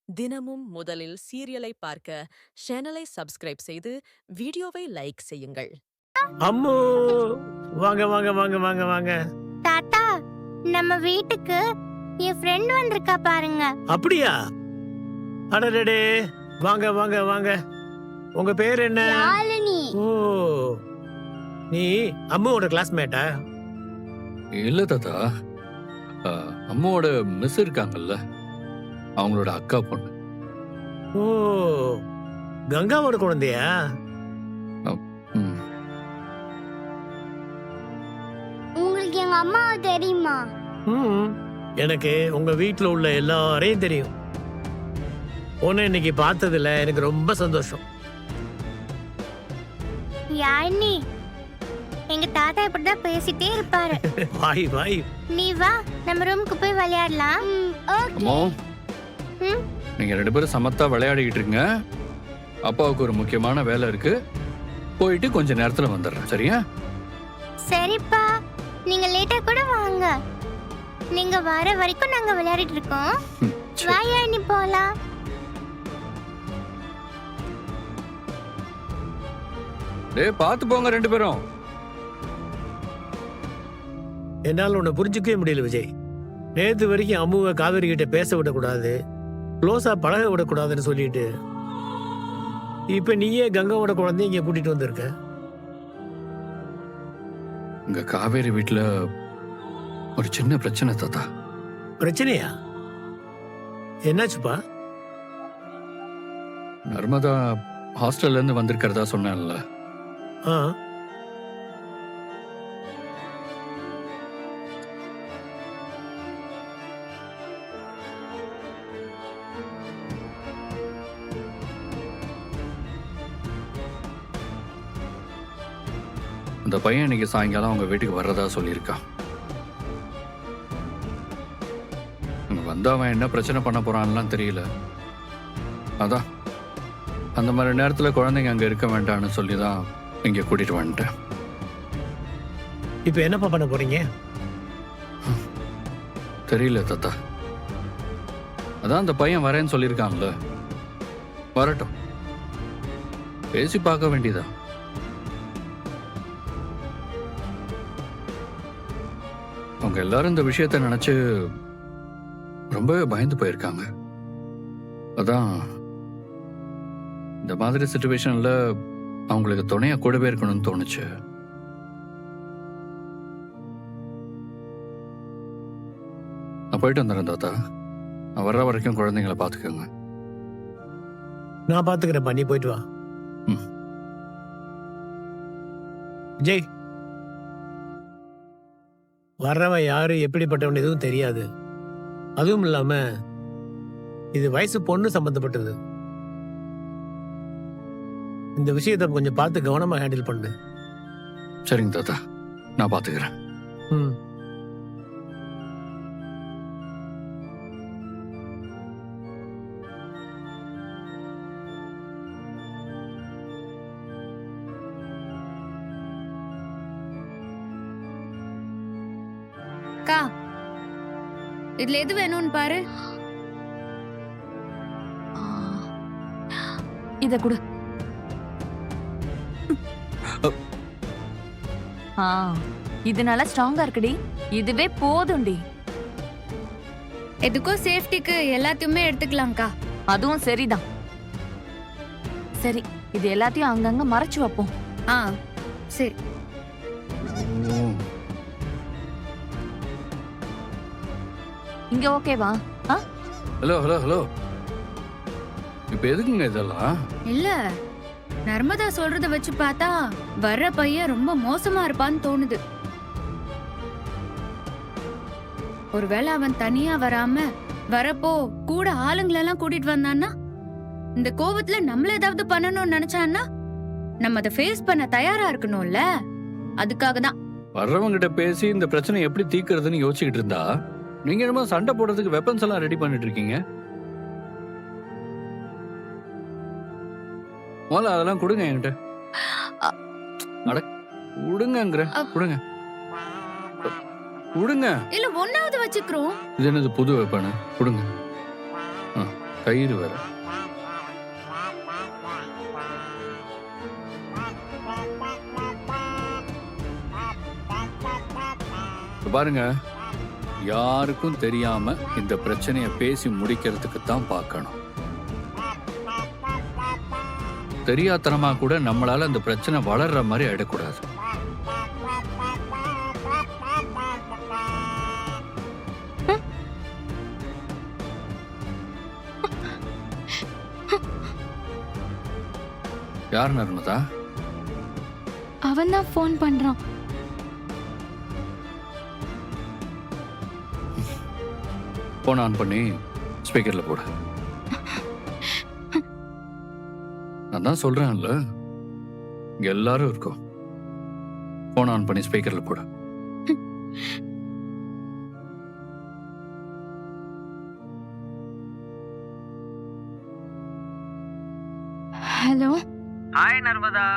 தினமும் முதலில் சீரியலை பார்க்க சேனலை சப்ஸ்கிரைப் செய்து வீடியோவை லைக் செய்யுங்கள். அம்மு வாங்க வாங்க வாங்க வாங்க வாங்க. தாத்தா, நம்ம வீட்டுக்கு என் ஃப்ரெண்ட் வந்திருக்கா பாருங்க. அப்படியா? அடடே, வாங்க வாங்க வாங்க. உங்க பேர் என்ன? யாழினி. ஓ, நீ அம்முவோட கிளாஸ்மேட்டா? இல்ல தாத்தா, அம்மாவோட மிஸ் இருக்காங்கல்ல, அவங்களோட அக்கா பொண்ணு. ஓ, கங்காவோட குழந்தையா? ம். உங்களுக்கு எங்க அம்மாவை தெரியுமா? ம், எனக்கு உங்க வீட்ல உள்ள எல்லாரையும் தெரியும். உன்னை இன்னைக்கு பார்த்ததுல எனக்கு ரொம்ப சந்தோஷம். யாழினி, எங்க தாத்தா இப்படிதான் பேசிட்டே இருப்பாரு. வாய் வாய். நீ வா, நம்ம ரூமுக்கு போய் விளையாடலாம். அம்மா, நீங்க 2 பேரும் சமத்தா விளையாடிக்கிட்டு இருங்க. அப்பாவுக்கு ஒரு முக்கியமான வேலை இருக்கு, போயிட்டு கொஞ்ச நேரத்துல வந்துடுறேன். சரியா? சரிப்பா, நீங்க லேட்டா கூட வாங்க. நீங்க வர வரைக்கும் நாங்க விளையாடிட்டு இருக்கோம். சரி. வா யாழினி, போலாம். டேய், பார்த்து போங்க 2 பேரும். என்னால உன்னை புரிஞ்சுக்கவே முடியல விஜய். நேத்து வரைக்கும் அம்முவை காவேரி கிட்ட பேச விடக்கூடாது, க்ளோஸா பழக விடக்கூடாதுன்னு சொல்லிட்டு இப்ப நீயே கங்காவோட குழந்தைய இங்க கூட்டிட்டு வந்திருக்க. இங்க காவேரி வீட்டுல ஒரு சின்ன பிரச்சனை தாத்தா. பிரச்சனையா? என்னாச்சுப்பா? நர்மதா ஹாஸ்டல்ல இருந்து வந்திருக்கிறதா சொன்னேன்ல. ஆ, அந்த பையன் இன்னைக்கு சாயங்காலம் அவங்க வீட்டுக்கு வர்றதா சொல்லியிருக்கான். அங்க வந்து அவன் என்ன பிரச்சனை பண்ண போறான்லாம் தெரியல. அதான் அந்த மாதிரி நேரத்துல குழந்தைங்க அங்க இருக்க வேண்டாம்னு சொல்லி தான் இங்க கூட்டிட்டு வந்துட்டேன். இப்ப என்னப்பா பண்ண போறீங்க? தெரியல தாத்தா. அதான் அந்த பையன் வரேன்னு சொல்லியிருக்கான்ல, வரட்டும், பேசி பார்க்க வேண்டியதா. அவங்க எல்லாரும் இந்த விஷயத்தை நினைச்சு ரொம்பவே பயந்து போயிருக்காங்க. அதான் இந்த மாதிரி சிச்சுவேஷன்ல அவங்களுக்கு துணையா கூடவே இருக்கணும்னு தோணுச்சு. நான் போயிட்டு வந்துடுறேன் தாத்தா. நான் வர்ற வரைக்கும் குழந்தைங்களை பார்த்துக்கோங்க. நான் பாத்துக்கிறேன்ப்பா, நீ போயிட்டு வா. ம். விஜய், வர்றவன் யாரு எப்படிப்பட்டவன் எதுவும் தெரியாது. அதுவும் இல்லாம இது வயசு பொண்ணு சம்பந்தப்பட்டது. இந்த விஷயத்தை கொஞ்சம் பார்த்து கவனமா ஹேண்டில் பண்ணு. சரிங்க தாத்தா, நான் பார்த்துக்கிறேன். ம். அக்கா, இதுல எது வேணும்னு பாரு. இத குடு. இது நல்லா ஸ்ட்ராங்கா இருக்குடி. இதுவே போதும்டி. எதுக்கோ சேஃப்டிக்கு எல்லாத்தையுமே எடுத்துக்கலாம்க்கா. அதுவும் சரிதான். சரி, இது எல்லாத்தையும் அங்கங்க மறைச்சு வைப்போம். ஆ சரி. இங்க ஓகேவா? ஹலோ ஹலோ ஹலோ, இப்ப எதுக்குங்க இதெல்லாம்? இல்ல, நர்மதா சொல்றத வச்சு பார்த்தா வர்ற பையன் ரொம்ப மோசமா இருப்பான்னு தோணுது. ஒருவேளை அவன் தனியா வராம வரப்போ கூட ஆளுங்களெல்லாம் கூட்டிட்டு வந்தான்னா, இந்த கோவத்துல நம்மள ஏதாவது பண்ணணும்னு நினைச்சான்னா நம்ம அதை ஃபேஸ் பண்ண தயாரா இருக்கணும்ல. அதுக்காக தான். வர்றவங்கிட்ட பேசி இந்த பிரச்சனை எப்படி தீர்க்கறதுன்னு யோசிச்சுக்கிட்டு இருந்தா, நீங்க என்னமோ சண்டை போடுறதுக்கு வெப்பன்ஸ் எல்லாம் ரெடி பண்ணிட்டு இருக்கீங்க. முதல்ல அதெல்லாம் கொடுங்க என்கிட்ட. அட கொடுங்கங்கிற, கொடுங்க கொடுங்க. இல்ல ஒன்னாவது வச்சுக்கிறோம். இது என்னது புது வெப்பனு? கொடுங்க. தயிர் வேற. இப்ப பாருங்க, யாருக்கும் தெரியாம இந்த பிரச்சனையை பேசி முடிக்கிறதுக்கு தான் பார்க்கணும். தெரியாத்தனமா கூட நம்மளால அந்த பிரச்சனை வளர்ற மாதிரி ஆயிடக்கூடாது. யார் நர்மதா? அவன் தான் ஃபோன் பண்றான். போன் ஆன் பண்ணி ஸ்பீக்கர்ல போடு. நான் தான் சொல்றேன்ல, இங்க எல்லாரும் இருக்கோம். போன் ஆன் பண்ணி ஸ்பீக்கர்ல போடு. Hello. Hi Narmada.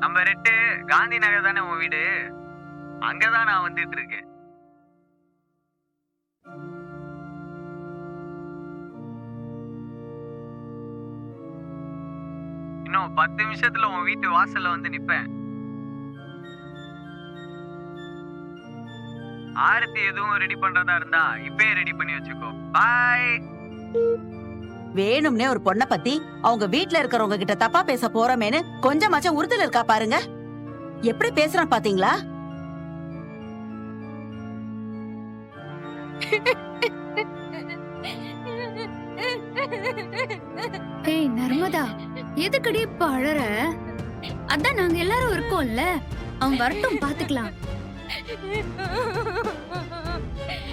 Number 8 Gandhi Nagar தானே உன் வீடு? அங்கதான் நான் வந்துட்டு இருக்கேன். இன்னும் 10 நிமிஷத்துல உன் வீட்டு வாசல்ல வந்து நிப்பேன். ஆரத்தி எதுவும் ரெடி பண்றதா இருந்தா இப்பயே ரெடி பண்ணி வச்சுக்கோ. பாய். வேணும்னே ஒரு பொண்ணை பத்தி அவங்க வீட்ல இருக்கிறவங்க கிட்ட தப்பா பேச போறோமேன்னு கொஞ்சமாச்சும் உறுதல் இருக்கா பாருங்க. எப்படி பேசுறான் பாத்தீங்களா? ஏய் நர்மதா, எதுக்கடி இப்ப அழற? அதான் நாங்க எல்லாரும் இருக்கோம்ல, அவன் வரட்டும் பாத்துக்கலாம்.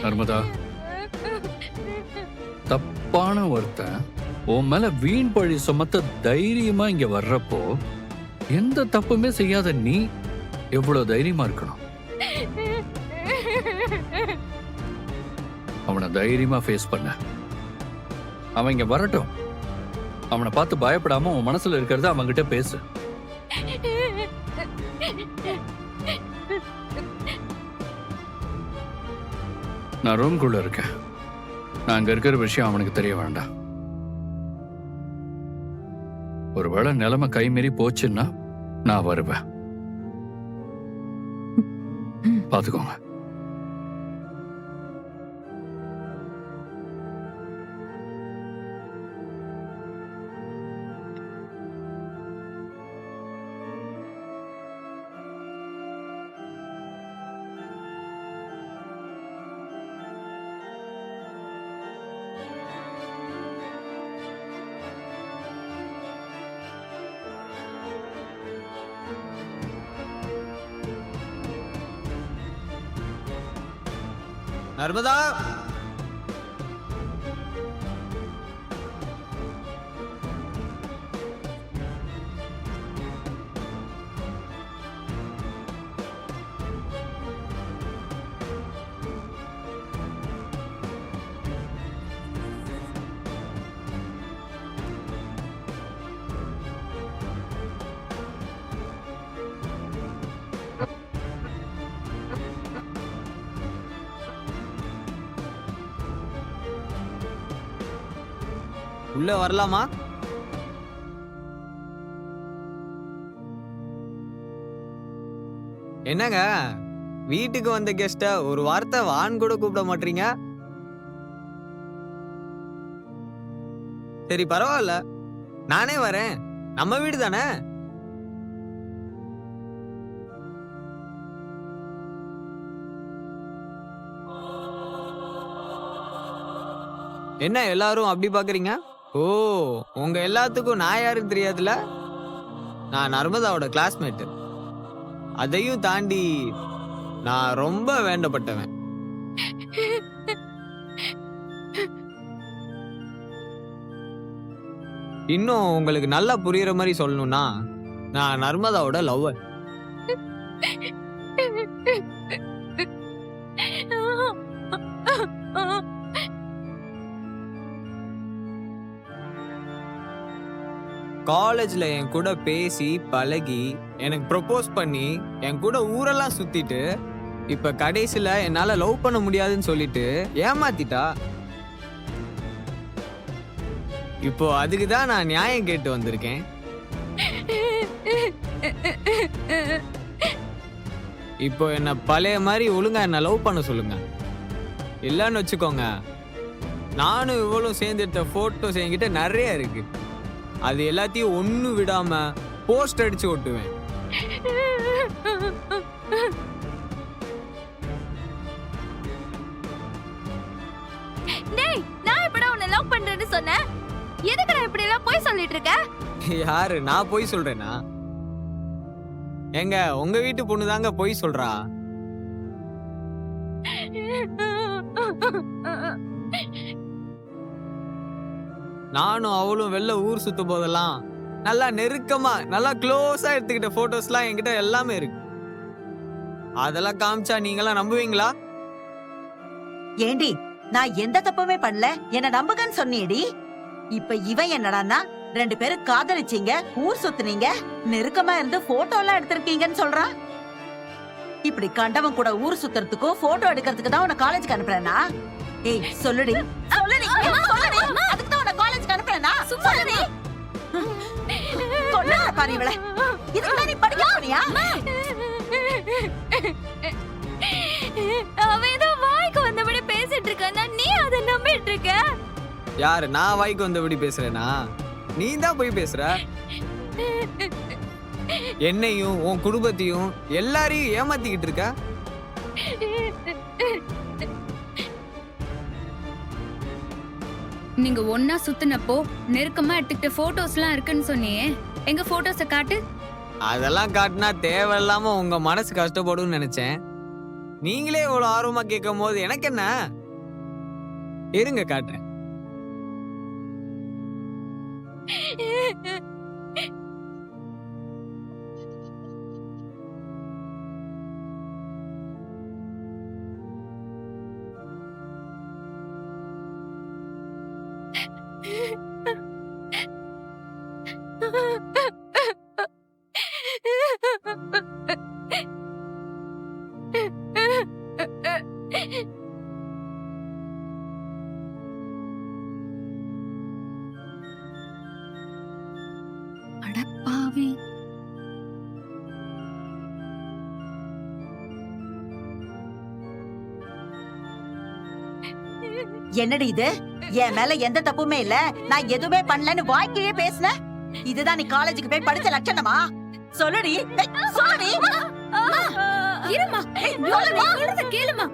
நர்மதா, தப்பான ஒருத்தன் உன் மேல வீண் பழி சுமத்த தைரியமா இங்க வர்றப்போ எந்த தப்புமே செய்யாத நீ எவ்வளவு தைரியமா இருக்கணும். அவனை தைரியமா ஃபேஸ் பண்ண. அவன் இங்க வரட்டும். அவனை பார்த்து பயப்படாம உன் மனசுல இருக்கிறத அவன்கிட்ட பேசு. நான் ரூம்குள்ள இருக்கேன். நான் அங்க இருக்கிற விஷயம் அவனுக்கு தெரிய வேண்டாம். ஒருவேளை நிலைமை கைமீறி போச்சுன்னா நான் வருவேன். பாத்துக்கோங்க. நர்மதா. உள்ள வரலாமா? என்னங்க, வீட்டுக்கு வந்த கெஸ்ட ஒரு வார்த்தை வான் கூட கூப்பிட மாட்டீங்க? சரி பரவாயில்ல, நானே வரேன். நம்ம வீடு தானே. என்ன எல்லாரும் அப்படி பாக்குறீங்க? ஓ, உங்க எல்லாத்துக்கும் நான் யாருன்னு தெரியாதுல? நான் நர்மதாவோட கிளாஸ்மேட். அதையும் தாண்டி நான் ரொம்ப வேண்டப்பட்டவன். இன்னும் உங்களுக்கு நல்லா புரியுற மாதிரி சொல்லணும்னா, நான் நர்மதாவோட லவ்வர். காலேஜ்ல என் கூட பேசி பழகி எனக்கு ப்ரொபோஸ் பண்ணி என் கூட ஊரெல்லாம் சுத்திட்டு இப்ப கடைசியில என்னால லவ் பண்ண முடியாதுன்னு சொல்லிட்டு ஏமாத்திட்டா. இப்போ அதுக்கு தான் நான் நியாயம் கேட்டு வந்திருக்கேன். இப்போ என்ன பழைய மாதிரி ஒழுங்கா என்ன லவ் பண்ண சொல்லுங்க. இல்லன்னு வச்சுக்கோங்க, நானும் இவ்வளவு சேர்ந்து எடுத்த போட்டோஸ் என்கிட்ட நிறைய இருக்கு. அது எல்லாத்தையும் ஒண்ணு விடாம போஸ்ட் அடிச்சு ஒட்டுவேன். டேய், நான் எப்படா உன்னை லவ் பண்றேன்னு சொன்னேன்? எதுக்கு நான் இப்படி எல்லாம் போய் சொல்லிட்டு இருக்க? யாரு நான் பொய் சொல்றேனா? எங்க உங்க வீட்டு பொண்ணு தாங்க பொய் சொல்றா. நானும் அவளும் வெளில ஊர் சுத்தும் போதெல்லாம் நல்லா நெருக்கமா நல்லா க்ளோஸா எடுத்துக்கிட்ட போட்டோஸ்லாம் என்கிட்ட எல்லாமே இருக்கு. அதெல்லாம் காமிச்சா நீங்களாம் நம்புவீங்களா? ஏண்டி நான் எந்த தப்புமே பண்ணல, என்ன நம்புகன்னு சொன்னியடி. இப்ப இவன் என்னடான்னா 2 பேரும் காதலிச்சீங்க, ஊர் சுத்துனீங்க, நெருக்கமா இருந்து போட்டோ எல்லாம் எடுத்திருக்கீங்கன்னு சொல்றான். இப்படி கண்டவன் கூட ஊர் சுத்துறதுக்கும் போட்டோ எடுக்கிறதுக்கு தான் உன்னை காலேஜுக்கு அனுப்புறேனா? ஏய் சொல்லுடி சொல்லுடி சொல்லுடி, அதுக்கு தான் உன்னை காலேஜுக்கு அனுப்புறேனா? சொல்லுடி. கொல்லுற பாரு இவள. இதுக்கு தான் நீ படிக்க போறியா? அவன் ஏதோ வாய்க்கு வந்தபடி பேசிட்டு இருக்கானா, நீ அதை நம்பிட்டு இருக்க? யாரு நான் வாய்க்கு வந்தபடி பேசுறேனா? நீ தான் போய் பேசுற. என்னையும் உன் குடும்பத்தையும் எல்லாரையும் ஏமாத்திக்கிட்டு இருக்க. நீங்க ஒன்னா சுத்தினப்போ நெருக்கமா எடுத்துக்கிட்ட போட்டோஸ்லாம் இருக்குன்னு சொன்னியே, எங்க போட்டோஸ காட்டு. அதெல்லாம் காட்டினா தேவையில்லாம உங்க மனசு கஷ்டப்படும்னு நினைச்சேன். நீங்களே இவ்வளவு ஆர்வமா கேட்கும் போது எனக்கு என்ன? இருங்க காட்டுறேன். அடப்பாவி. என்னடி இது? என் மேல எந்த தப்புமே இல்ல, நான் எதுவுமே பண்ணலன்னு வாய்க்கிலே பேசுன. இதுதான் நீ காலேஜுக்கு போய் படிச்ச லட்சணமா? சொல்லுடி சொல்லுடி. இருமா, சொல்றத கேளுமா.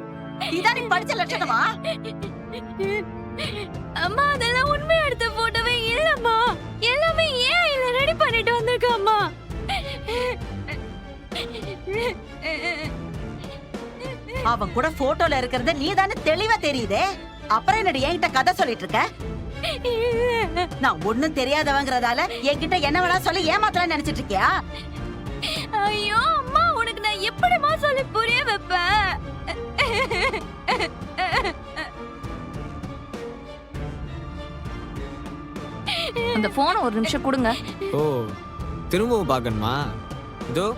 இதான் நீ படிச்ச லட்சணமா? அம்மா, அதெல்லாம் உண்மையா எடுத்த போட்டோவே இல்லம்மா. எல்லாமே ஏன் இல்ல ரெடி பண்ணிட்டு வந்திருக்கம்மா. அவன் கூட போட்டோல இருக்கிறது நீ தானே தெளிவா தெரியுதே. அப்புறம் என்னடி என்கிட்ட கதை சொல்லிட்டு இருக்க? நான் ஒண்ணும் தெரியாதவங்கிறதால என்கிட்ட என்ன வேணா சொல்லி ஏமாத்தலாம் நினைச்சிட்டு இருக்கியா? ஐயோ அம்மா, உனக்கு நான் எப்படிமா சொல்லி புரிய வைப்பேன்? அந்த போனை ஒரு நிமிஷம் கொடுங்க. ஓ, திரும்பவும் பார்க்கணுமா? இதோ.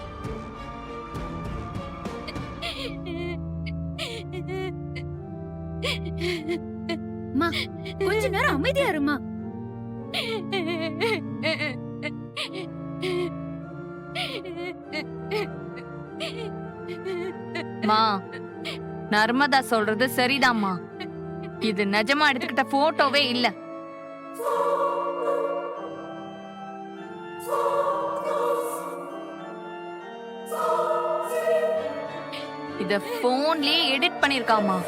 அம்மா, கொஞ்ச நேரம் அமைதியா இருமா. மா, நர்மதா சொல்றது சரிதாம்மா. இது நிஜமா எடுத்துக்கிட்ட போட்டோவே இல்ல. இத போன்லயே எடிட் பண்ணிருக்காமா.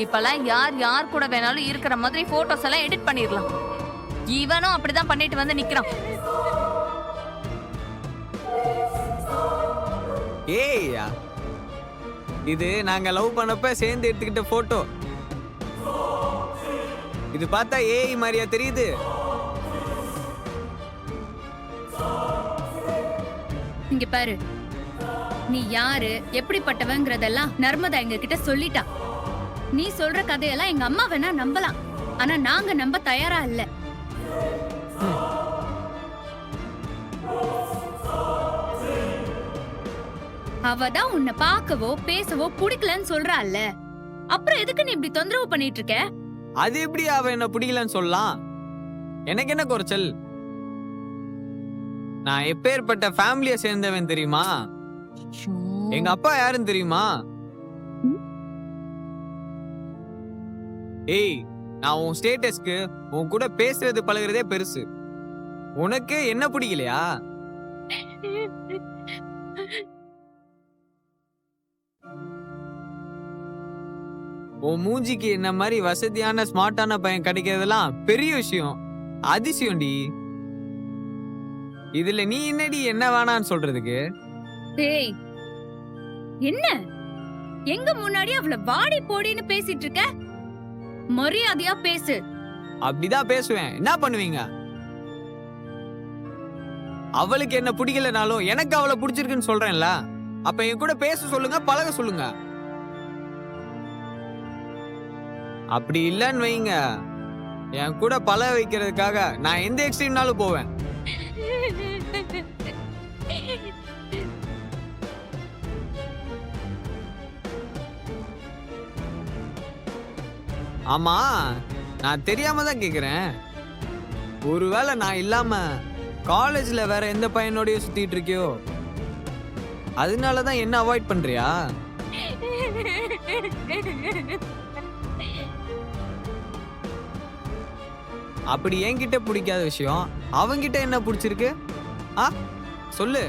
இப்பெல்லாம் யார் யார் கூட வேணாலும் இருக்கிற மாதிரி போட்டோஸ் எல்லாம் எடிட் பண்ணிடலாம். இவனும் அப்படிதான் பண்ணிட்டு வந்து நிக்கிறான். ஏய்யா, இது நாங்க லவ் பண்ணப்ப சேர்ந்து எடுத்துக்கிட்ட போட்டோ. இது பார்த்தா ஏய் மாதிரியா தெரியுது? இங்க பாரு, நீ யாரு எப்படிப்பட்டவங்கிறதெல்லாம் நர்மதா எங்க கிட்ட சொல்லிட்டா. நீ சொல்ற கதையெல்லாம் எங்க அம்மா வேணா நம்பலாம், ஆனா நாங்க நம்ப தயாரா இல்ல. அவ தான் உன்னை பார்க்கவோ பேசவோ பிடிக்கலன்னு சொல்றாள்ல, அப்புறம் எதுக்கு நீ இப்படி தொந்தரவு பண்ணிட்டு இருக்க? அது எப்படி அவ என்ன பிடிக்கலன்னு சொல்லலாம்? எனக்கு என்ன குறைச்சல்? நான் எப்பேற்பட்ட ஃபேமிலிய சேர்ந்தவன் தெரியுமா? எங்க அப்பா யாருன்னு தெரியுமா? ஏய், நான் உன் ஸ்டேட்டஸ்க்கு உன் கூட பேசுறது பழகுறதே பெருசு. உனக்கு என்ன பிடிக்கலையா? உன் மூஞ்சிக்கு என்ன மாதிரி வசதியான ஸ்மார்ட்டான பையன் கிடைக்கிறதெல்லாம் பெரிய விஷயம், அதிசயம்டி. இதுல நீ என்னடி என்ன வேணான்னு சொல்றதுக்கு? டேய், என்ன எங்க முன்னாடி அவள வாடி போடின்னு பேசிட்டு இருக்க? மரியாதையா பேசு. அப்படிதான் பேசுவேன். என்ன பண்ணுவீங்க? அவளுக்கு என்ன பிடிக்கலனாலும் எனக்கு அவளை பிடிச்சிருக்குன்னு சொல்றேன்ல. அப்ப என் கூட பேச சொல்லுங்க, பழக சொல்லுங்க. அப்படி இல்லன்னு வைங்க, என் கூட பழக வைக்கிறதுக்காக நான் எந்த எக்ஸ்ட்ரீம்னாலும் போவேன். ஆமா, நான் தெரியாம தான் கேக்குறேன். ஒருவேளை நான் இல்லாம காலேஜ்ல வேற எந்த பையனோடய சுத்திட்டு இருக்கியோ, அதனாலதான் என்ன அவாய்ட் பண்றியா? அப்படி என்கிட்ட பிடிக்காத விஷயம் அவங்கிட்ட என்ன பிடிச்சிருக்கு? சொல்லு.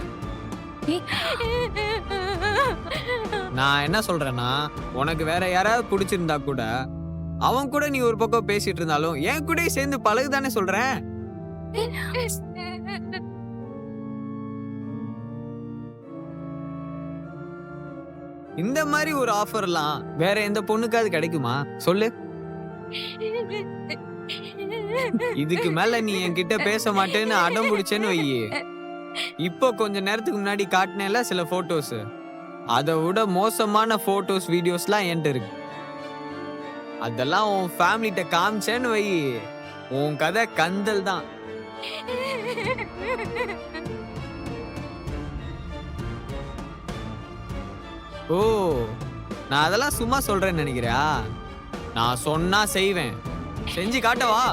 நான் என்ன சொல்றேன்னா, உனக்கு வேற யாராவது பிடிச்சிருந்தா கூட அவன் கூட நீ ஒரு பக்கம் பேசிட்டு இருந்தாலும் என் கூட சேர்ந்து பழகுதானே சொல்றேன். இந்த மாதிரி ஒரு ஆஃபர்லாம் வேற எந்த பொண்ணுக்காவது கிடைக்குமா சொல்லு? இதுக்கு மேல நீ என்கிட்ட பேச மாட்டேன்னு அடம் பிடிச்சேன்னு வை. இப்போ கொஞ்ச நேரத்துக்கு முன்னாடி காட்டினேல சில போட்டோஸ், அதை விட மோசமான போட்டோஸ் வீடியோஸ்லாம் என்கிட்ட இருக்கு. அதெல்லாம் உன் ஃபேமிலிட்ட காமிச்சேன்னு வை, உன் கதை கந்தல் தான். ஓ, நான் அதெல்லாம் சும்மா சொல்றேன்னு நினைக்கிறியா? நான் சொன்னா செய்வேன். செஞ்சு காட்டவா?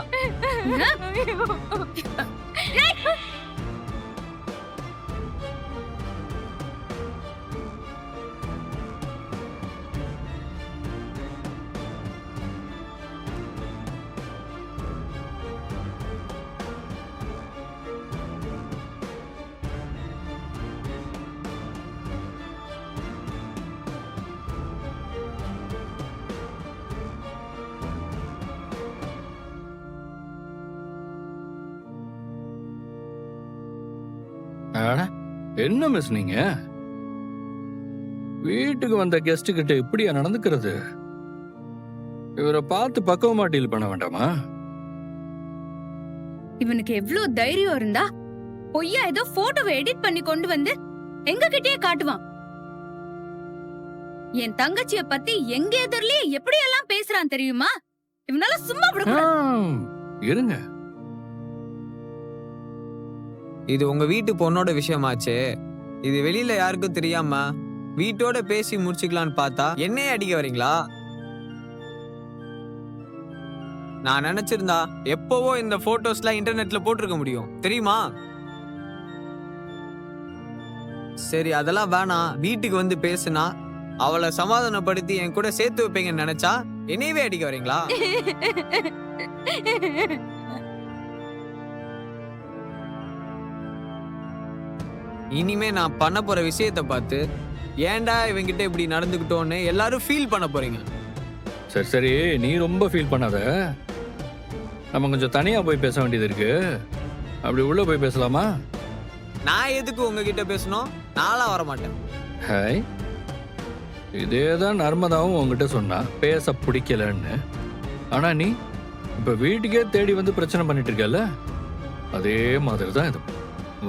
என்ன மிஸ் நீங்க வீட்டுக்கு வந்த கெஸ்ட் கிட்ட இப்படியா நடந்துக்கிறது? இவரை பார்த்து பக்குவமா டீல் பண்ண வேண்டாமா? இவனுக்கு எவ்வளவு தைரியம் இருந்தா பொய்யா ஏதோ போட்டோவை எடிட் பண்ணி கொண்டு வந்து எங்க கிட்டயே காட்டுவான். என் தங்கச்சிய பத்தி எங்க எதிரிலே எப்படி எல்லாம் பேசுறான் தெரியுமா? இவனால சும்மா விடக்கூடாது. இருங்க, இது உங்க வீட்டு பொண்ணோட விஷயமாச்சே. இது வெளியில யாருக்கும் தெரியாம வீட்டோட பேசி முடிச்சுக்கலான்னு பார்த்தா என்னையே அடிக்க வரீங்களா? நான் நினைச்சிருந்தா எப்பவோ இந்த போட்டோஸ்லாம் இன்டர்நெட்ல போட்டிருக்க முடியும் தெரியுமா? சரி, அதெல்லாம் வேணாம். வீட்டுக்கு வந்து பேசுனா அவளை சமாதானப்படுத்தி என் கூட சேர்த்து வைப்பீங்கன்னு நினைச்சா என்னையவே அடிக்க வரீங்களா? இனிமே நான் பண்ண போற விஷயத்தை பார்த்து ஏன்டா இவங்கிட்ட இப்படி நடந்துக்கிட்டோன்னு எல்லாரும் ஃபீல் பண்ண போறீங்க. சரி சரி, நீ ரொம்ப ஃபீல் பண்ணாத. நம்ம கொஞ்சம் தனியா போய் பேச வேண்டியது இருக்கு. அப்படி உள்ள போய் பேசலாமா? நான் எதுக்கு உங்ககிட்ட பேசணும்? நான்லாம் வர மாட்டேன். ஹாய், இதேதான் நர்மதாவும் உங்ககிட்ட சொன்னா பேச பிடிக்கலன்னு. ஆனா நீ இப்ப வீட்டுக்கே தேடி வந்து பிரச்சனை பண்ணிட்டு இருக்கல, அதே மாதிரி தான் இது.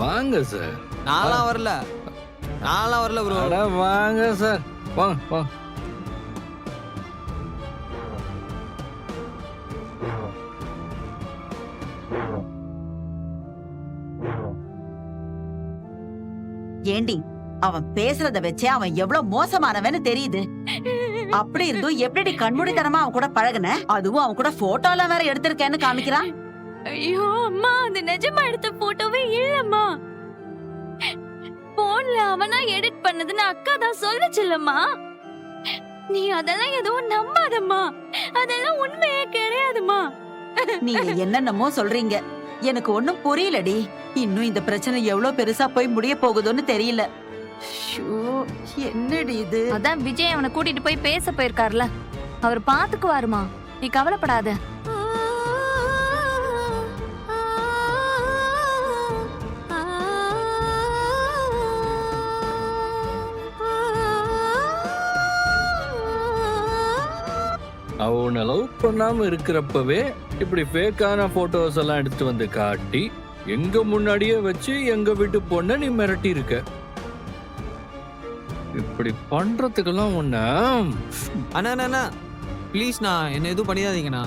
வாங்க சார். நான்லாம் வரல ப்ரோ. வாங்க சார், வாங்க வாங்க. ஏண்டி அவன் பேசுறத வச்சே அவன் எவ்வளவு மோசமானவன்னு தெரியுது. அப்படி இருந்தும் எப்படி கண்மூடித்தனமா அவன் கூட பழகுன? அதுவும் அவன் கூட போட்டோலாம் வேற எடுத்திருக்கேன்னு காமிக்கிறான். ஐயோ அம்மா, அது நிஜமா எடுத்த போட்டோவே இல்லம்மா. போன்ல அவனா எடிட் பண்ணதுன்னு அக்கா தான் சொல்லுச்சுல்லம்மா. நீ அதெல்லாம் எதுவும் நம்பாதம்மா, அதெல்லாம் உண்மையே கிடையாதுமா. நீங்க என்னென்னமோ சொல்றீங்க, எனக்கு ஒண்ணும் புரியலடி. இன்னும் இந்த பிரச்சனை எவ்வளவு பெருசா போய் முடிய போகுதுன்னு தெரியல. ஷோ, என்னடி இது? அதான் விஜய் அவனை கூட்டிட்டு போய் பேச போயிருக்காருல, அவர் பாத்துக்குவாருமா, நீ கவலைப்படாத. அவனை லவ் பண்ணாம இருக்கிறப்பவே இப்படி ஃபேக்கான போட்டோஸ் எல்லாம் எடுத்து வந்து காட்டி எங்க முன்னாடியே வச்சு எங்க வீட்டு பொண்ண நீ மிரட்டி இருக்க. இப்படி பண்றதுக்கெல்லாம் உன்ன அண்ணா ப்ளீஸ்ண்ணா, என்ன எதுவும் பண்ணிடாதீங்கண்ணா.